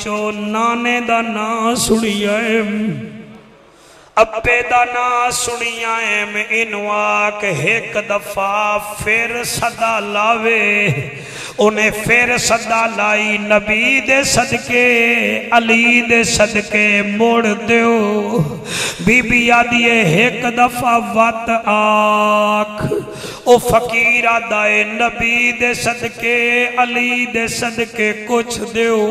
چو نانے دا نا سڑیا ہے ابے دا نا سڑیا ہے میں انواک ایک دفعہ پھر صدا لاوے انہیں پھر صدا لائی نبی دے صدقے علی دے صدقے موڑ دیو بی بی آدھیے ایک دفعہ وات آکھ او فقیر آدھائے نبی دے صدقے علی دے صدقے کچھ دیو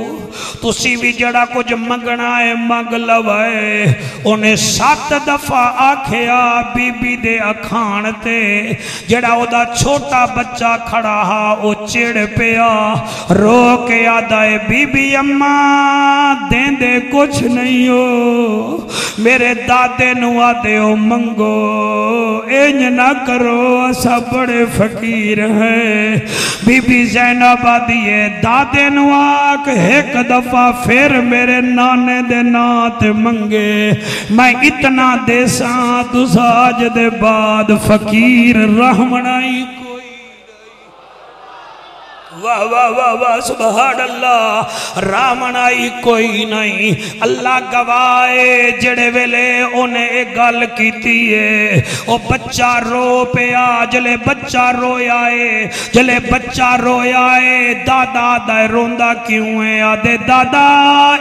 تسی بھی جڑا کچھ مگنا ہے مگ لوائے انہیں 7 دفعہ آکھیا بی بی دے اکھان تے جڑا او دا چھوٹا بچہ کھڑا ہا او چڑ پیا رو کے آدھائے بی بی اماں دین دے کچھ نہیں ہو میرے دادے نو آدھے ہو منگو اینج نہ کرو ایسا بڑے فقیر ہیں بی بی زینب آدھیے دادے نو آکھ ایک دفعہ پھر میرے نانے دے نات منگے میں اتنا دے ساں تو ساج دے بعد فقیر رحمنائی واہ واہ واہ واہ سبحان اللہ رامنائی کوئی نہیں اللہ گوائے جڑے ویلے انہیں ایک گل کیتی ہے او بچہ رو پیا جلے بچہ رویا ہے جلے بچہ رویا ہے دادا دائے روندہ کیوں ہے آدھے دادا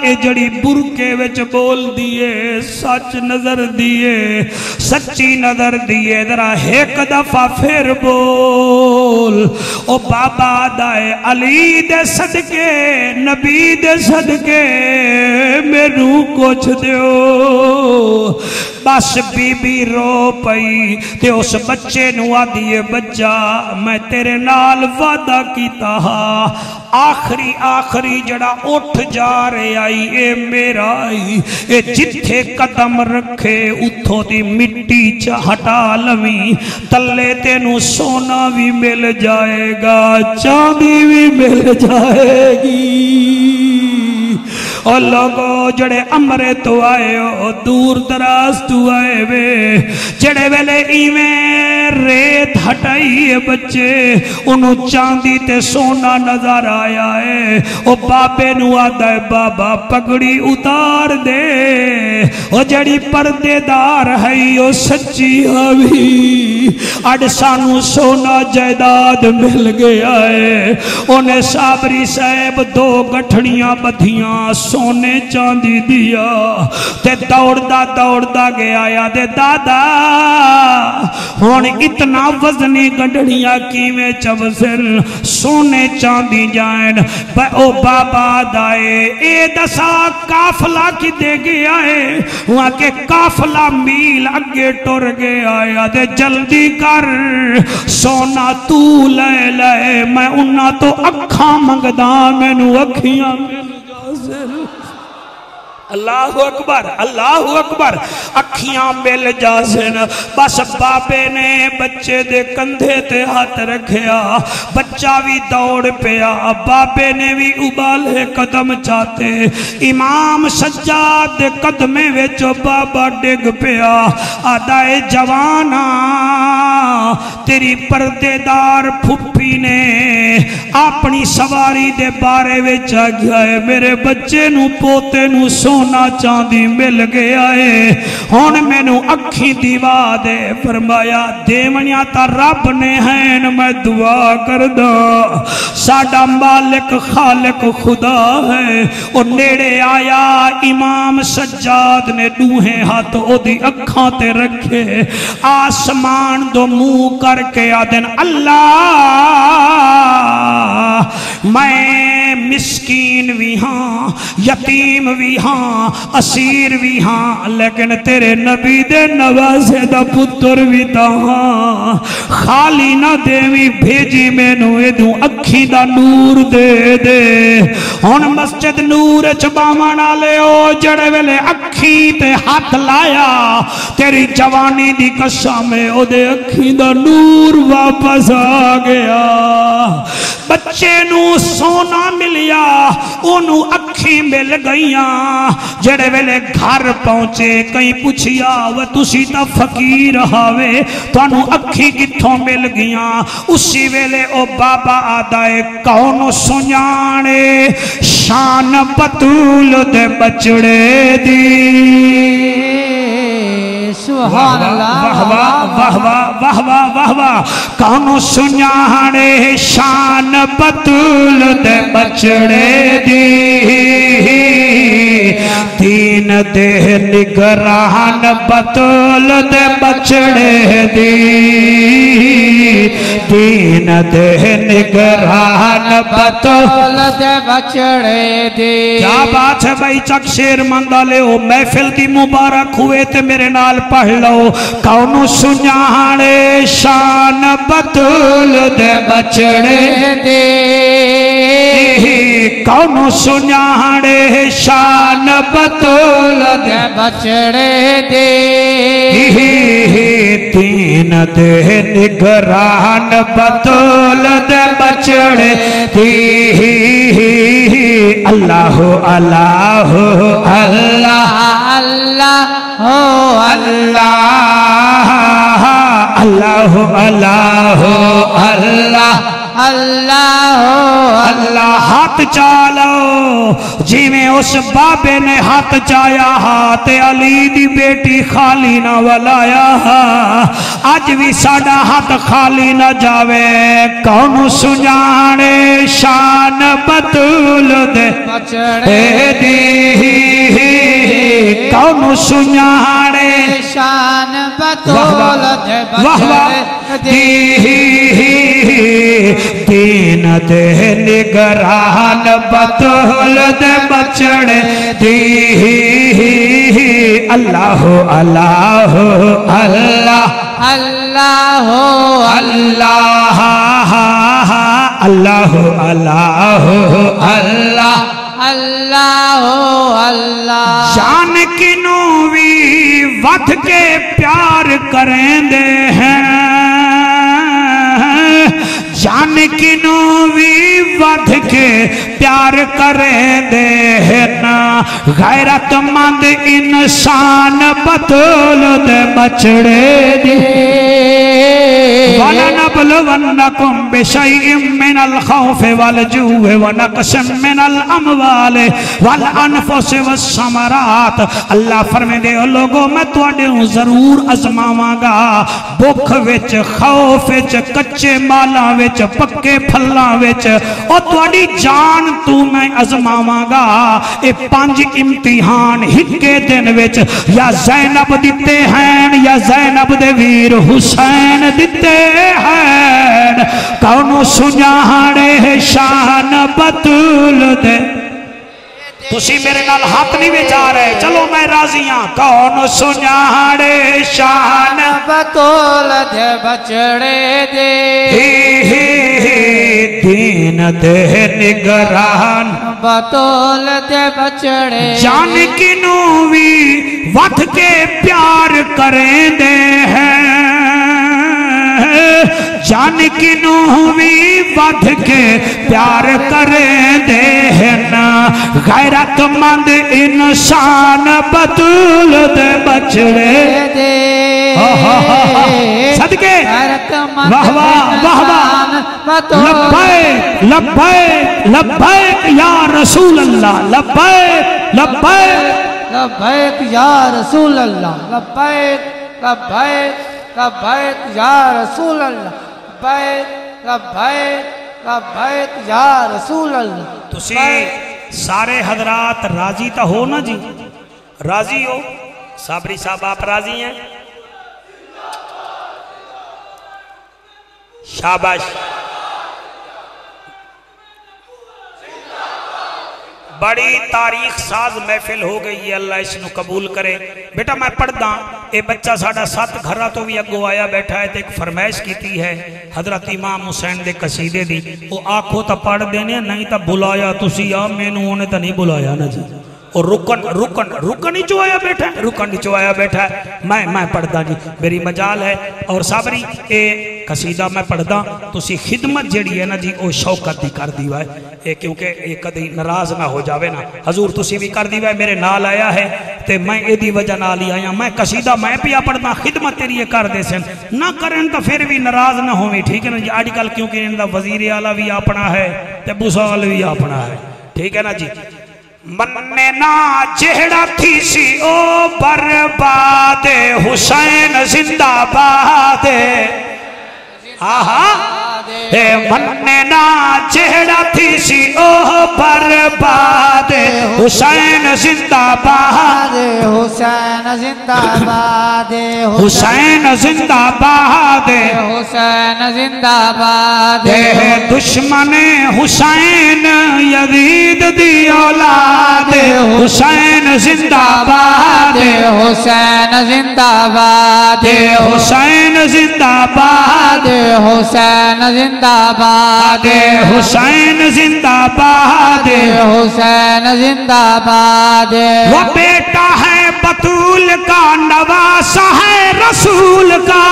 اے جڑی برکے وچ بول دیئے سچ نظر دیئے سچی نظر دیئے ذرا ایک دفعہ پھر بول او بابا دائے علی دے صدقے نبی دے صدقے میرو کچھ دیو بس بی بی رو پئی تے اس بچے نو آدھیے بچہ میں تیرے نال وعدہ کیتا ہا آخری جڑا اٹھ جا رہے آئی اے میرا آئی اے جتھے قدم رکھے اتھو دی مٹی ہٹا لویں تلے تینو سونا بھی مل جائے گا چاندی بھی مل جائے گی اور لوگوں جڑے امرے تو آئے ہو دور دراز تو آئے وے جڑے ویلے ایویں ریت ہٹائی ہے بچے انہوں چاندی تے سونا نظر آیا ہے او بابے نو آدھا ہے بابا پگڑی اتار دے او جڑی پردے دار ہے او سچی ہوئی اڈ سانو سونا جائیداد مل گیا ہے انہیں صابری صاحب 2 گٹھڑیاں بدھیاں سونے چاندی دیا تے دوڑدا گیا یا دے دادا ہون اتنا وزنی گڈڑیاں کیویں چوزن سونے چاندی جائن او بابا دائے اے دسا کافلہ کی دے گیا ہے وہاں کے کافلہ میل اگے ٹر گیا یا دے جلدی کر سونا تو لے لے میں انہا تو اکھاں منگدا میں نو اکھیاں مل جاسل اللہ اکبر اکھیاں مل جاسن بس بابے نے بچے دے کندھے تے ہاتھ رکھیا بچہ بھی دوڑ پیا بابے نے بھی ابالے قدم چاہتے امام سجاد دے قدمے ویچو بابا ڈگ پیا آدھائے جوانا تیری پردے دار پھپی نے اپنی سواری دے بارے ویچا گیا ہے میرے بچے نو پوتے نو سونا چاندی مل گیا ہے ہون میں نو اکھی دیوا دے فرمایا دیونیا تا رب نے ہیں میں دعا کردہ ساڑا مالک خالق خدا ہے اور نیڑے آیا امام سجاد نے دوہیں ہاتھ او دی اکھاں تے رکھے آسمان دو منہ کر کے آدن اللہ میں مسکین بھی ہاں یتیم بھی ہاں اسیر بھی ہاں لیکن تیرے نبی دے نوازے دا پتر بھی تا ہاں خالی نہ دیوی بھیجی میں نو ایدوں اکھی دا نور دے دے ہون مسجد نور چبامانا لے او جڑے ویلے اکھی تے ہاتھ لایا تیری جوانی دی قسم میں او دے اکھی دا نور واپس آ گیا بچہ بچے نو سونا ملیا اونو اکھی مل گئیاں جڑے ویلے گھر پہنچے کہیں پوچھیا و تسی تا فقیر ہاوے توانو اکھی کتھوں مل گیاں اسی ویلے او بابا آدائے کون سنیانے شان بطول دے بچڑے دی سبحان اللہ واہ واہ واہ واہ واہ واہ کون سنیانے شان بطول دے بچڑے دی دین دے نگران بطول دے بچڑے دی دین دے نگران بطول دے بچڑے دی کیا بات ہے بھائی چک شیر مندالے ہو محفل دی مبارک ہوئے تے میرے نال پڑھ لو کونو سنیانے شان بطول دے بچڑے دی کونو سنیانے شان بطول دے بچڑے دی دین دے نگران بطول دے بچڑے دی اللہ اللہ اللہ اللہ اللہ اللہ اللہ اللہ اللہ اللہ ہاتھ چالو جی میں اس بابے نے ہاتھ چایا ہاتھ علی دی بیٹی خالی نہ ولایا آج بھی ساڑا ہاتھ خالی نہ جاوے کون سنیانے شان بطول دے بچڑے دی کون سنیانے شان بطول دے بچڑے دی دین دے نگران بطول دے بچڑے دی اللہ اللہ اللہ اللہ اللہ اللہ اللہ اللہ اللہ اللہ شان کنوں بھی وقت کے پیار کریں دے ہیں جان کنوں بھی ودھ کے پیار کریں دے نا غیرت مند انسان بطول دے بچڑے دی وَلَنَبْلُوَنَّكُمْ بِشَيْءٍ مِّنَ الْخَوْفِ وَالْجُوعِ وَنَقْصٍ مِّنَ الْأَمْوَالِ وَالْأَنفُسِ وَالثَّمَرَاتِ اللہ فرمے دے لوگوں میں تواڈے ضرور آزماواں گا بھوک وچ خوف وچ کچے مالاں وچ پکے پھلاں وچ او تواڈی جان تو میں آزماواں گا اے 5 امتحان ہکے دن وچ یا زینب دتے ہیں یا زینب دے ویر حسین دتے ہیں کونو سنیانے شان بطول دے تسی میرے نال ہاتھ نہیں بچا رہے چلو میں راضیاں کون سنیانے شان بطول دے بچڑے دے دین دے نگران بطول دے بچڑے جان کنوں بھی وقت کے پیار کریں دے ہیں جان کنوں بھی ودھ کے پیار کریں دے نا غیرت مند انسان بطول دے بچڑے دے صدقے واہ واہ واہ واہ لبیک لبیک لبیک یا رسول اللہ لبیک لبیک لبیک یا رسول اللہ لبیک لبیک لبیک یا رسول اللہ لبیک لبیک لبیک یا رسول اللہ تسی سارے حضرات راضی تا ہو نا جی راضی ہو صابری صاحب آپ راضی ہیں شاباش بڑی تاریخ ساز محفل ہو گئی ہے اللہ اس نو قبول کرے بیٹا میں پڑھ دا اے بچہ ساڑھا 7 گھرہ تو بھی اگو آیا بیٹھا ہے تو ایک فرمائش کیتی ہے حضرت امام حسین دے قصیدے دی وہ آنکھوں تا پڑھ دینے نہیں تا بلایا تسی یا میں نو ہونے تا نہیں بلایا نا جی اور رکن ہی جو آیا بیٹھا ہے، رکن ہی جو آیا بیٹھا ہے. میں پڑھدا جی، میری مجال ہے. اور صابری اے قصیدہ میں پڑھدا تسی خدمت جیڑی ہے نا جی او شوکت دی کر دی وائے اے، کیونکہ اے کدی ناراض نہ ہو جاوے نا. حضور تسی بھی کر دی وائے، میرے نال آیا ہے تے میں اے دی وجہ نال ہی آیا. میں قصیدہ میں پیا پڑھدا، خدمت تیری یہ کر دے سن نہ کرن تو پھر بھی ناراض نہ ہوویں، ٹھیک ہے نا جی. آج کل کیونکہ ان دا وزیر اعلیٰ بھی اپنا ہے تے بسال بھی اپنا ہے، ٹھیک ہے نا جی. مننے نا جہڑا تھی سی او برباد، حسین زندہ باد. مننے نا جہڑا تھی سی او برباد، حسین زندہ باد، حسین زندہ باد، حسین زندہ باد، حسین زندہ باد. دشمن حسین یزید دی اولاد، حسین زندہ باد، حسین زندہ باد، حسین زندہ باد، حسین زندہ باد، حسین زندہ باد. حسین زندہ باد. وہ بیٹا ہے بطول کا، نواسا ہے رسول کا.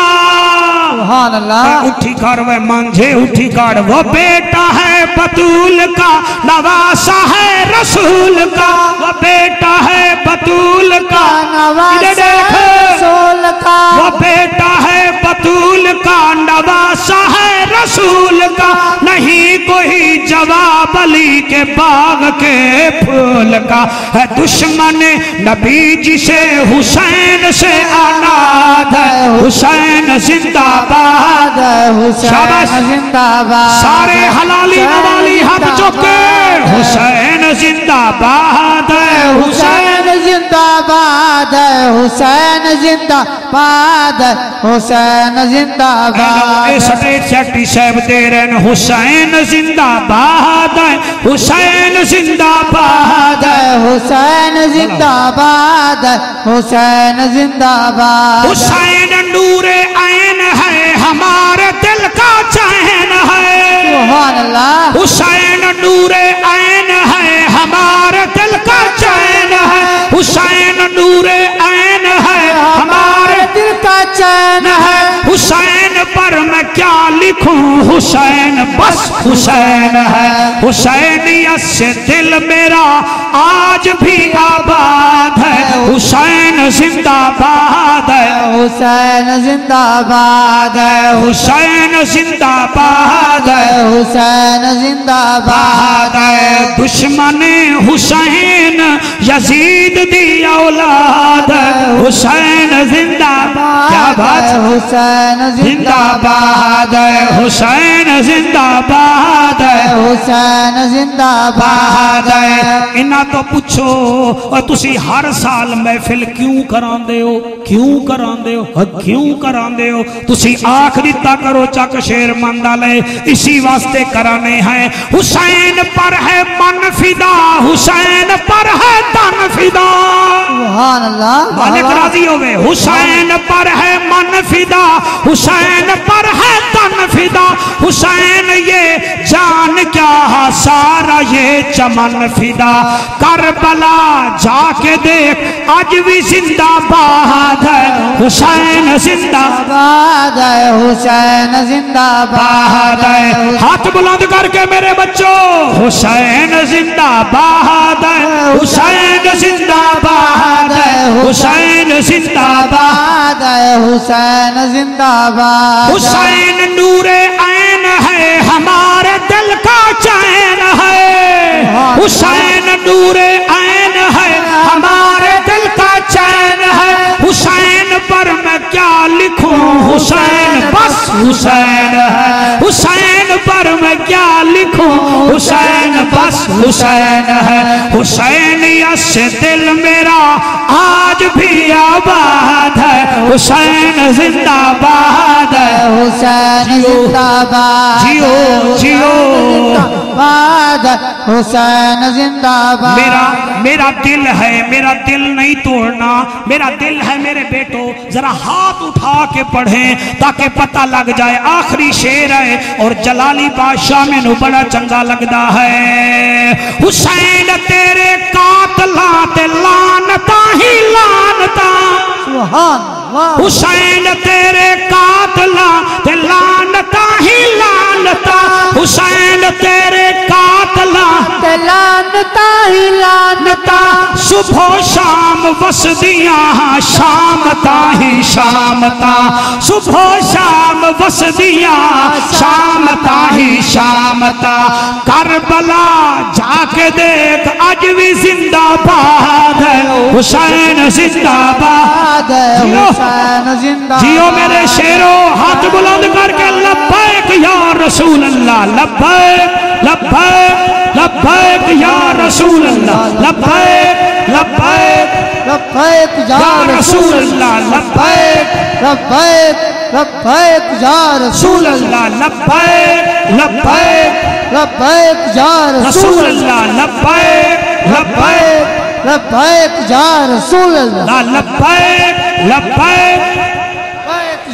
سبحان اللہ. اٹھی کر وہ مانجھے اٹھی کر، وہ بیٹا ہے بطول کا، نواسا ہے رسول کا. وہ بیٹا ہے بطول کا، نواسا ہے رسول کا. وہ بیٹا ہے بطول کا، نواسا ہے رسول کا. نہیں کوئی جواب علی کے باغ کے پھول کا. ہے دشمن نبی جسے حسین سے آناد ہے، حسین زندہ باد، حسین زندہ باد. سارے حلالی نوالی ہاتھ چوکے، حسین زندہ باد، حسین زندہ باد، حسین زندہ باد، حسین زندہ باد. سٹریٹ سیکٹری صاحب دے رہن، حسین زندہ باد، حسین زندہ باد، حسین زندہ باد، حسین زندہ باد. حسین نور عین ہے، ہمارے دل کا چین ہے. سبحان اللہ. حسین نور عین ہے، ہمارے دل کا چین ہے. حسین نور عین ہے، ہمارے دل کا چین ہے. حسین پر میں کیا لکھوں، حسین بس حسین ہے. حسینیت سے دل میرا آج بھی آباد ہے. حسین زندہ باد ہے، حسین زندہ باد، حسین زندہ باد ہے، حسین زندہ باد. دشمن حسین یزید دی اولاد، حسین زندہ باد. کیا بات، حسین زندہ باد، حسین زندہ باد، حسین زندہ باد. انہاں تو پوچھو اور تسی ہر سال محفل کیوں کران دے ہو، کیوں کران دے ہو، کیوں کران دے ہو. تسی آنکھ دیتا کرو چک شیر مندہ لے، اسی واسطے کرانے ہیں. حسین پر ہے من فدا، حسین پر ہے تن فدا. سبحان اللہ. مالک راضی ہوئے. حسین پر ہے من فدا، حسین پر ہے تن فدا. حسین یہ جان کیا سارا یہ چمن فدا. کربلا جا کے دیکھ آج بھی زندہ باد ہے، حسین زندہ باد ہے، حسین زندہ باد ہے. ہاتھ بلند کر کے میرے بچوں، حسین زندہ باد ہے، حسین زندہ باد ہے، حسین زندہ باد ہے، حسین زندہ باد. حسین نور عین ہے، ہمارے دل کا چین ہے. حسین نور عین ہے، ہمارے دل کا چین ہے. حسین پر میں کیا لکھوں، حسین بس حسین ہے. حسین پر میں کیا لکھوں، حسین بس حسین ہے. حسینیت سے دل میرا آج بھی آباد ہے، حسین زندہ باد ہے. حسین زندہ باد، جیو جیو باد، حسین زندہ باد. میرا دل ہے، میرا دل نہیں توڑنا. میرا دل ہے میرے بیٹو، ذرا ہاتھ اٹھا کے پڑھیں تاکہ پتہ لگ جائے. آخری شعر ہے اور جلالی بادشاہ میں نو بڑا چنگا لگتا ہے. حسین تیرے قاتلاں تے حسین تیرے قاتلا تے لعنتا ہی لعنتا حسین تیرے قاتلا تے لعنتا ہی لعنتا صبح و شام وسدیاں شامتا ہی شامتا صبح و شام وسدیاں شامتا ہی شامتا کربلا جا کے دیکھ آج بھی زندہ باد ہے حسین زندہ باد حسین زندہ جیو میرے شیرو ہاتھ بلند کر کے لبیک یا رسول اللہ لبیک لبیک لبیک یا رسول اللہ لبیک لبیک لبیک یا رسول اللہ لبیک لبیک لبیک یا رسول اللہ لبیک لبیک لبیک یا رسول اللہ لبیک لبیک لبیک یا رسول اللہ لبیک لبیک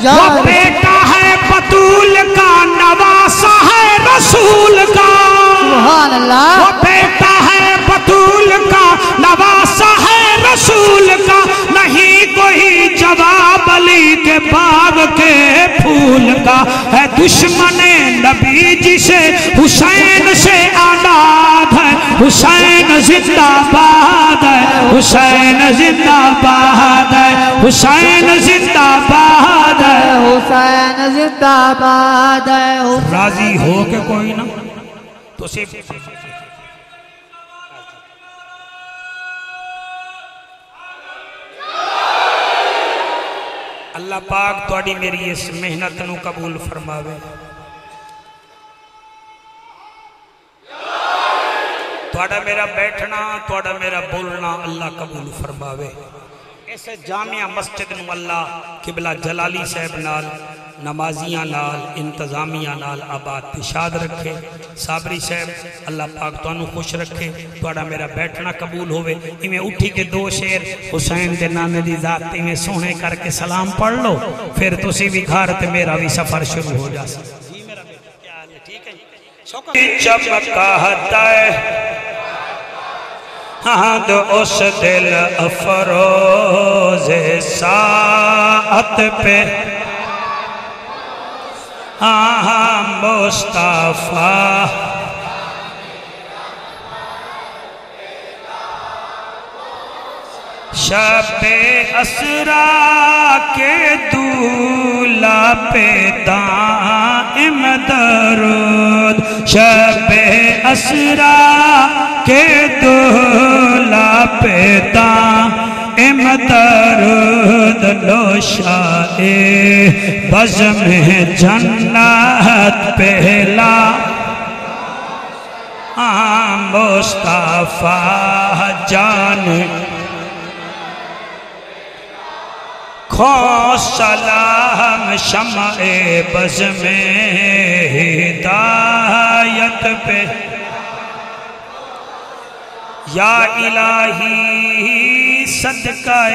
یا وہ بیٹا ہے بطول کا نواسا ہے رسول کا سبحان اللہ وہ بیٹا ہے بطول کا نواسا ہے رسول کا نہیں کوئی جواب علی کے باغ کے پھول کا ہے دشمن نبی جسے حسین سے آزاد ہے حسین زندہ باد ہے حسین زندہ باد ہے حسین زندہ باد ہے حسین زندہ باد ہے راضی ہو کہ کوئی نہ تو صرف اللہ پاک توڑی میری اس محنت نو قبول فرماوے توڑا میرا بیٹھنا توڑا میرا بولنا اللہ قبول فرماوے ایسے جامعہ مسجد نو اللہ قبلہ جلالی صاحب نال نمازیاں نال انتظامیہ نال آباد تشاد رکھے صابری صاحب اللہ پاک تو انو خوش رکھے توڑا میرا بیٹھنا قبول ہوئے میں اٹھی کے دو شیر حسین دے نانے دی ذاتی میں سونے کر کے سلام پڑھ لو پھر تو سی بھی گھار تے میرا بھی سفر شروع ہو جا سکتا چمکاتا ہے ہاں اس دل افروز ساعت پہ ہاں مصطفیٰ شب اسرا کے دولا پہ دائم درود شب اسرا کے دولا پہ دائم درود لوشائے بزم جنت پہلا مصطفیٰ جان کھو سلام شمع بز میں ہدایت پہ یا الہی صدقہ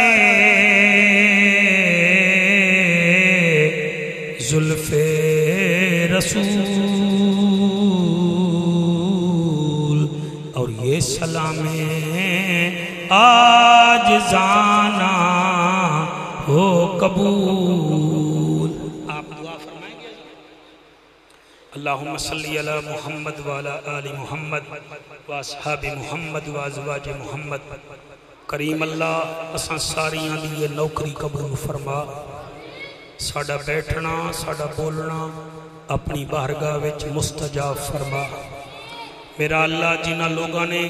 زلف رسول اور یہ سلام آج زانا ہو قبول آپ دعا فرمائیں گے اللہم صلی علی محمد وعلا آل محمد واصحاب محمد وازواج محمد کریم اللہ اساں ساریاں دی نوکری قبول فرما ساڑا بیٹھنا ساڑا بولنا اپنی بارگاہ وچ مستجاب فرما میرا اللہ جنہ لوگاں نے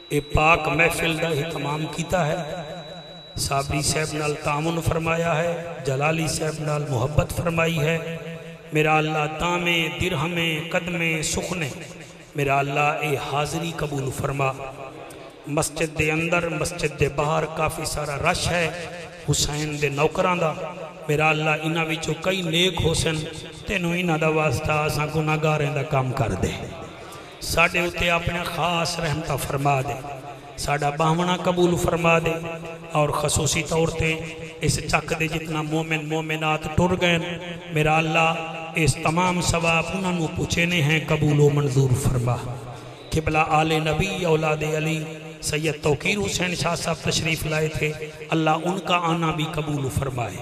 اے پاک محفل دا اہتمام کیتا ہے صابری صاحب نال تعاون فرمایا ہے جلالی صاحب نال محبت فرمائی ہے میرا اللہ دامیں درہمیں قدمیں سخنے میرا اللہ اے حاضری قبول فرما مسجد دے اندر مسجد دے باہر کافی سارا رش ہے حسین دے نوکران دا میرا اللہ انہاں وچوں کئی نیک حسین تینوں انہاں دا واسطہ اساں گناہگاریں دا کام کر دے ساڑھے ہوتے اپنے خاص رحمتہ فرما دے ساڑھا باہمنا قبول فرما دے اور خصوصی طور تے اس چک دے جتنا مومن مومنات ٹر گئے میرا اللہ اس تمام ثواب انہوں نے پوچھنے ہیں قبول و منظور فرما قبلہ آل نبی اولاد علی سید توقیر حسین شاہ صاحب تشریف لائے تھے، اللہ ان کا آنا بھی قبول فرمائے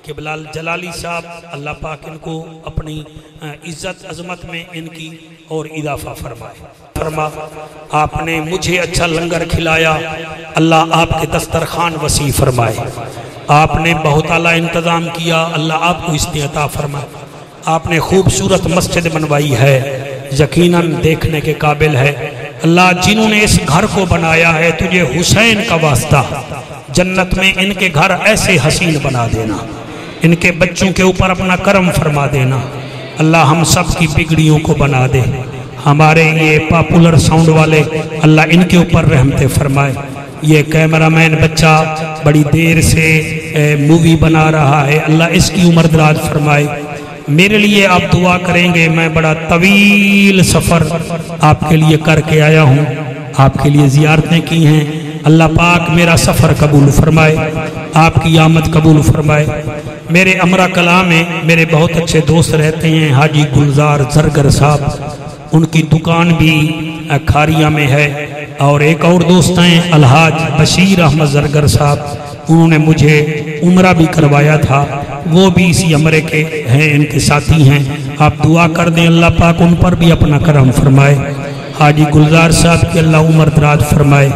کہ بلال جلالی صاحب اللہ پاک ان کو اپنی عزت عظمت میں ان کی اور اضافہ فرمائے۔ آپ نے مجھے اچھا لنگر کھلایا، اللہ آپ کے دسترخوان وسیع فرمائے۔ آپ نے بہت اعلیٰ انتظام کیا، اللہ آپ کو اس نے عطا فرمائے۔ آپ نے خوبصورت مسجد بنوائی ہے، یقیناً دیکھنے کے قابل ہے۔ اللہ جنہوں نے اس گھر کو بنایا ہے، تجھے حسین کا واسطہ جنت میں ان کے گھر ایسے حسین بنا دینا، ان کے بچوں کے اوپر اپنا کرم فرما دینا۔ اللہ ہم سب کی بگڑیوں کو بنا دے۔ ہمارے یہ پاپولر ساؤنڈ والے اللہ ان کے اوپر رحمت فرمائے۔ یہ کیمرامین بچہ بڑی دیر سے مووی بنا رہا ہے، اللہ اس کی عمر دراز فرمائے۔ میرے لیے آپ دعا کریں گے، میں بڑا طویل سفر آپ کے لیے کر کے آیا ہوں، آپ کے لیے زیارتیں کی ہیں۔ اللہ پاک میرا سفر قبول فرمائے، آپ کی آمد قبول فرمائے۔ میرے امرا کلا میں میرے بہت اچھے دوست رہتے ہیں، حاجی گلزار زرگر صاحب، ان کی دکان بھی کھاریہ میں ہے، اور ایک اور دوست ہیں الحاج بشیر احمد زرگر صاحب، انہوں نے مجھے عمرہ بھی کروایا تھا، وہ بھی اسی عمرے کے ہیں، ان کے ساتھی ہیں۔ آپ دعا کر دیں اللہ پاک ان پر بھی اپنا کرم فرمائے۔ حاجی گلزار صاحب کی اللہ عمر دراز فرمائے۔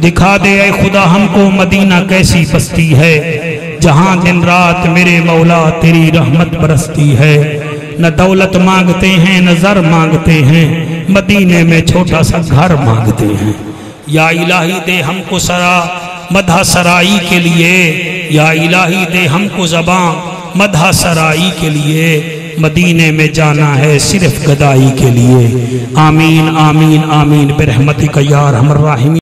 دکھا دے اے خدا ہم کو مدینہ کیسی بستی ہے، جہاں دن رات میرے مولا تیری رحمت برستی ہے۔ نہ دولت مانگتے ہیں نہ زر مانگتے ہیں، مدینے میں چھوٹا سا گھر مانگتے ہیں۔ یا الہی دے ہم کو سرا مدح سرائی کے لیے، یا الہی دے ہم کو زبان مدح سرائی کے لیے، مدینے میں جانا ہے صرف گدائی کے لیے۔ آمین آمین آمین برحمتک یا ارحم الراحمین۔